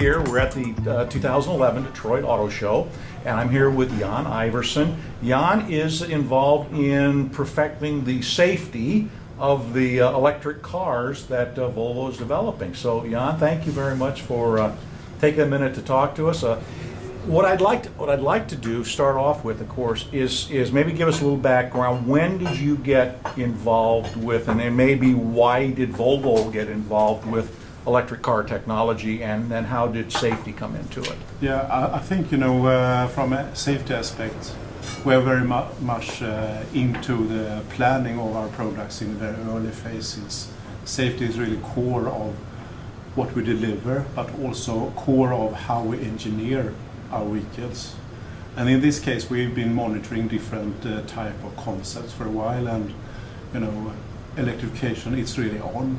here. We're at the 2011 Detroit Auto Show, and I'm here with Jan Ivarsson. Jan is involved in perfecting the safety of the electric cars that Volvo is developing. So, Jan, thank you very much for taking a minute to talk to us. What I'd like to do, start off with, of course, is maybe give us a little background. When did you get involved with, and then maybe why did Volvo get involved with electric car technology, and then how did safety come into it? Yeah, I think, from a safety aspect, we're very much into the planning of our products in very early phases. Safety is really core of what we deliver, but also core of how we engineer our vehicles. And in this case, we've been monitoring different type of concepts for a while, and electrification is really on.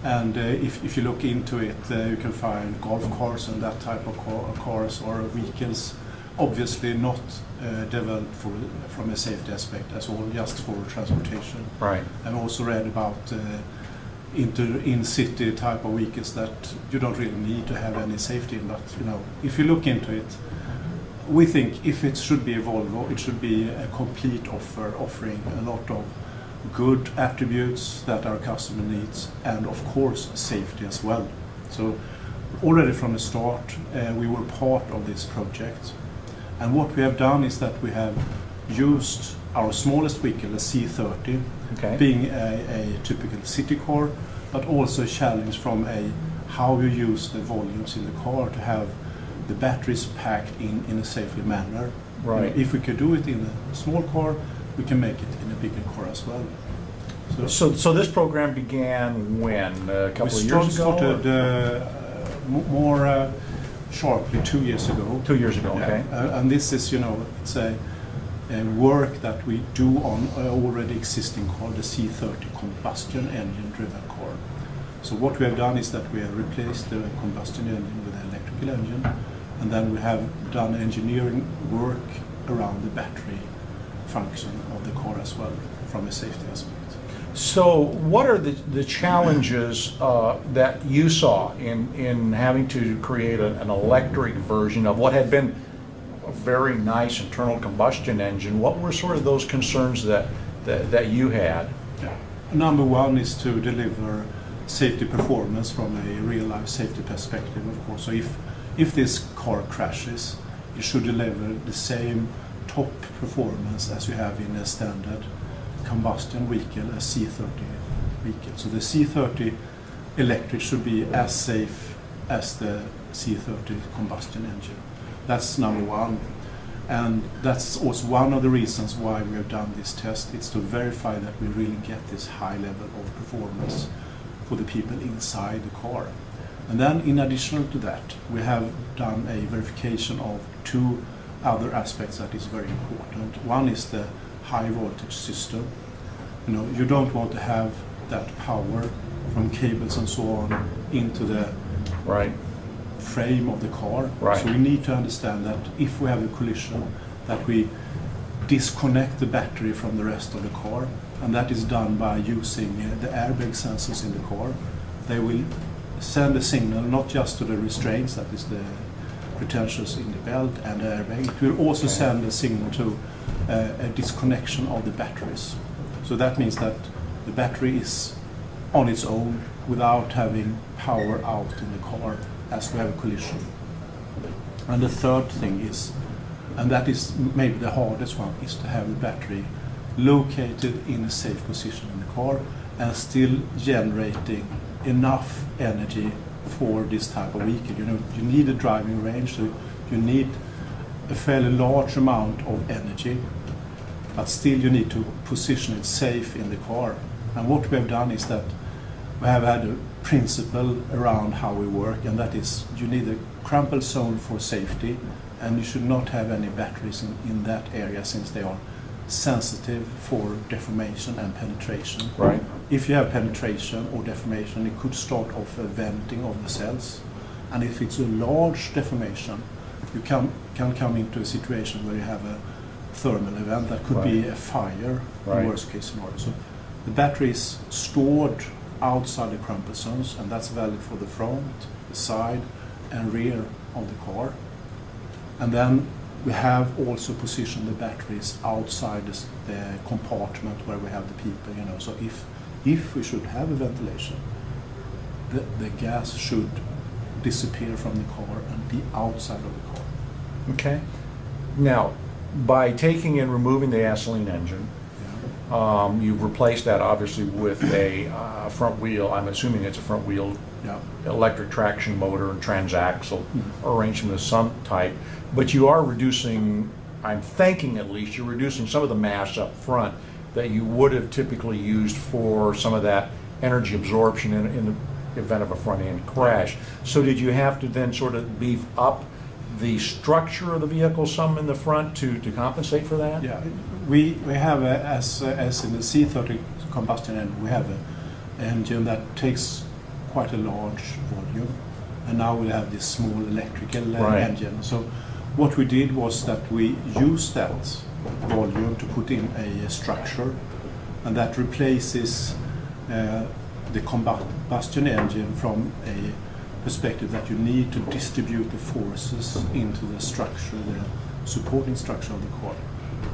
And if you look into it, you can find golf cars and that type of cars or vehicles, obviously not developed from a safety aspect as all, just for transportation. Right. I've also read about in-city type of vehicles that you don't really need to have any safety in, but if you look into it, we think if it should be a Volvo, it should be a complete offering a lot of good attributes that our customer needs, and of course safety as well. So already from the start we were part of this project, and what we have done is that we have used our smallest vehicle, the C30, being a typical city car, but also a challenge from how you use the volumes in the car to have the batteries packed in a safe manner. Right. If we could do it in a small car, we can make it in a bigger car as well. So this program began when? A couple of years ago? We started more sharply 2 years ago. 2 years ago, okay. And this is, it's a work that we do on already existing car, the C30 combustion engine driven car. So what we have done is that we have replaced the combustion engine with an electrical engine, and then we have done engineering work around the battery function of the car as well, from a safety aspect. So what are the challenges that you saw in having to create an electric version of what had been a very nice internal combustion engine? What were sort of those concerns that you had? Yeah. Number one is to deliver safety performance from a real-life safety perspective, of course. So if this car crashes, it should deliver the same top performance as you have in a standard combustion vehicle, a C30 vehicle. So the C30 Electric should be as safe as the C30 combustion engine. That's number one. And that's also one of the reasons why we have done this test. It's to verify that we really get this high level of performance for the people inside the car. And then in addition to that, we have done a verification of two other aspects that is very important. One is the high voltage system. You don't want to have that power from cables and so on into the frame of the car. Right. So we need to understand that if we have a collision, that we disconnect the battery from the rest of the car, and that is done by using the airbag sensors in the car. They will send a signal not just to the restraints, that is the potentials in the belt and the airbag. It will also send a signal to a disconnection of the batteries. So that means that the battery is on its own without having power out in the car as we have a collision. And the third thing is, and that is maybe the hardest one, is to have the battery located in a safe position in the car and still generating enough energy for this type of vehicle. You need a driving range, so you need a fairly large amount of energy, but still you need to position it safe in the car. And what we have done is that we have had a principle around how we work, and that is you need a crumple zone for safety, and you should not have any batteries in that area, since they are sensitive for deformation and penetration. Right. If you have penetration or deformation, it could start off a venting of the cells, and if it's a large deformation, you can come into a situation where you have a thermal event that could be a fire, in worst case scenario. So the battery is stored outside the crumple zones, and that's valid for the front, the side, and rear of the car. And then we have also positioned the batteries outside the compartment where we have the people, you know. So if we should have a ventilation, the gas should disappear from the car and be outside of the car. Okay. Now, by taking and removing the gasoline engine, you've replaced that obviously with a front wheel. I'm assuming it's a front wheel Yeah. electric traction motor and transaxle arrangement of some type. But you are reducing, I'm thinking at least, you're reducing some of the mass up front that you would have typically used for some of that energy absorption in the event of a front end crash. So did you have to then sort of beef up the structure of the vehicle some in the front to compensate for that? Yeah, we have as in the C30 combustion engine, we have an engine that takes quite a large volume, and now we have this small electrical Right. engine. So what we did was that we used that volume to put in a structure, and that replaces the combustion engine from a perspective that you need to distribute the forces into the structure, the supporting structure of the car.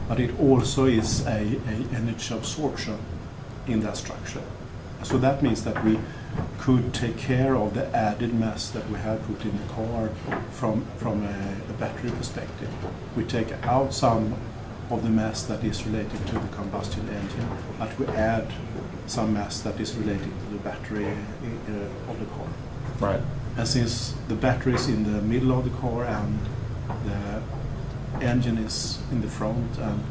But it also is a energy absorption in that structure. So that means that we could take care of the added mass that we have put in the car from a battery perspective. We take out some of the mass that is related to the combustion engine, but we add some mass that is related to the battery of the car. Right. And since the battery is in the middle of the car and the engine is in the front, and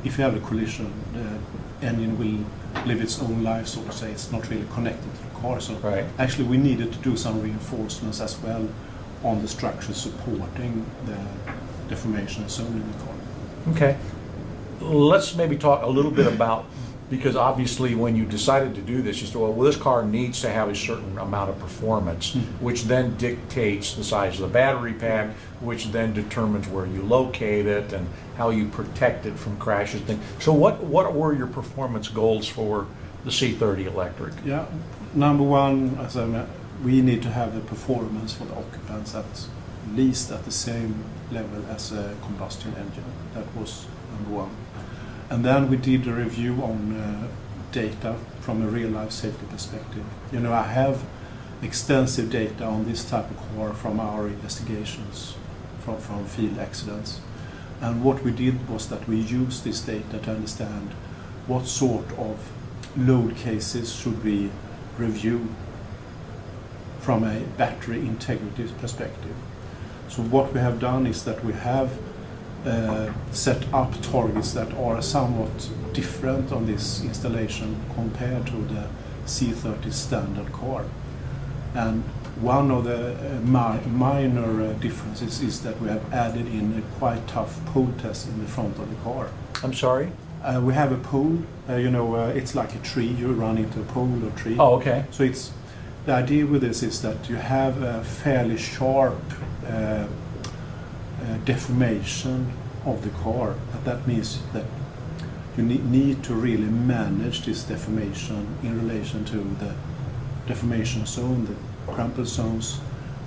if you have a collision, the engine will live its own life, so to say. It's not really connected to the car. So Right. actually we needed to do some reinforcements as well on the structure supporting the deformation zone in the car. Okay. Let's maybe talk a little bit about, because obviously when you decided to do this, you said, well, this car needs to have a certain amount of performance, which then dictates the size of the battery pack, which then determines where you locate it and how you protect it from crashes. So what were your performance goals for the C30 Electric? Yeah, number one, as I mentioned, we need to have the performance for the occupants at least at the same level as a combustion engine. That was number one. And then we did a review on data from a real-life safety perspective. You know, I have extensive data on this type of car from our investigations from field accidents. And what we did was that we used this data to understand what sort of load cases should we review from a battery integrity perspective. So what we have done is that we have set up targets that are somewhat different on this installation compared to the C30 standard car. And one of the minor differences is that we have added in a quite tough pole test in the front of the car. I'm sorry? We have a pole, it's like a tree, you run into a pole or tree. Oh, okay. So the idea with this is that you have a fairly sharp deformation of the car. And that means that you need to really manage this deformation in relation to the deformation zone, the crumple zones,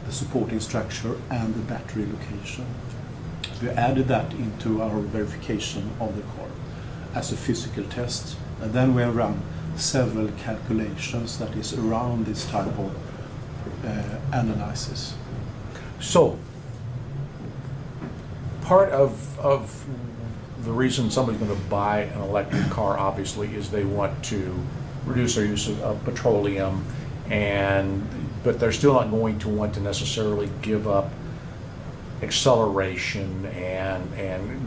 the supporting structure, and the battery location. We added that into our verification of the car as a physical test, and then we run several calculations that is around this type of analysis. So, part of the reason somebody's going to buy an electric car, obviously, is they want to reduce their use of petroleum, but they're still not going to want to necessarily give up acceleration, and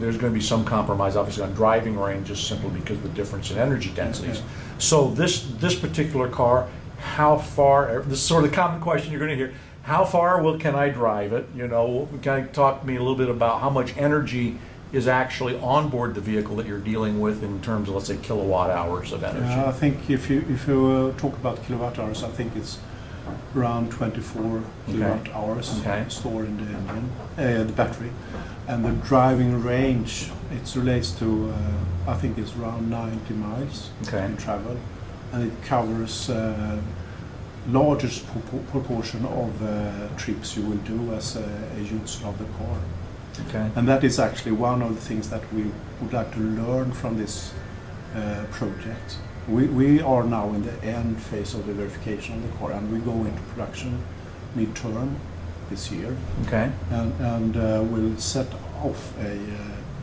there's going to be some compromise, obviously, on driving ranges simply because of the difference in energy densities. Yeah. So this particular car, how far? This is sort of the common question you're going to hear. How far can I drive it? You know, can you talk to me a little bit about how much energy is actually on board the vehicle that you're dealing with in terms of, let's say, kilowatt hours of energy? I think if you talk about kilowatt hours, I think it's around 24 kilowatt hours stored in the engine, the battery, and the driving range it relates to I think it's around 90 miles in travel, and it covers largest proportion of trips you will do as a user of the car. Okay. And that is actually one of the things that we would like to learn from this project. We are now in the end phase of the verification of the car, and we go into production mid-term this year. Okay. And we'll set off a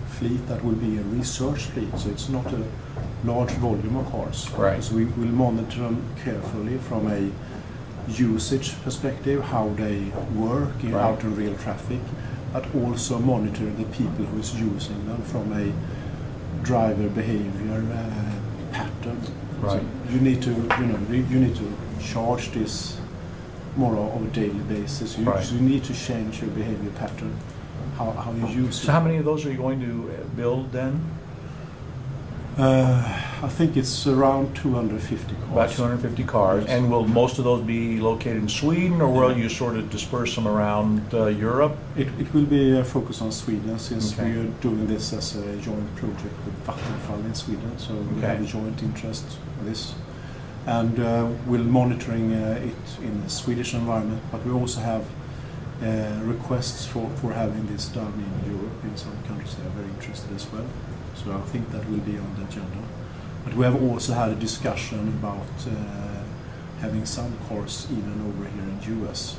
fleet that will be a research fleet, so it's not a large volume of cars. Right. So we will monitor them carefully from a usage perspective, how they work out in real traffic, but also monitor the people who is using them from a driver behavior pattern. Right. So you need to charge this more on a daily basis. You need to change your behavior pattern, how you use it. So how many of those are you going to build then? I think it's around 250 cars. About 250 cars. Yes. And will most of those be located in Sweden, or will you sort of disperse them around Europe? It will be a focus on Sweden, since Okay. we are doing this as a joint project with Vattenfall in Sweden. So we Okay. have a joint interest in this. And we're monitoring it in the Swedish environment, but we also have requests for having this done in Europe. In some countries they are very interested as well. So I think that will be on the agenda. But we have also had a discussion about having some cars even over here in the US.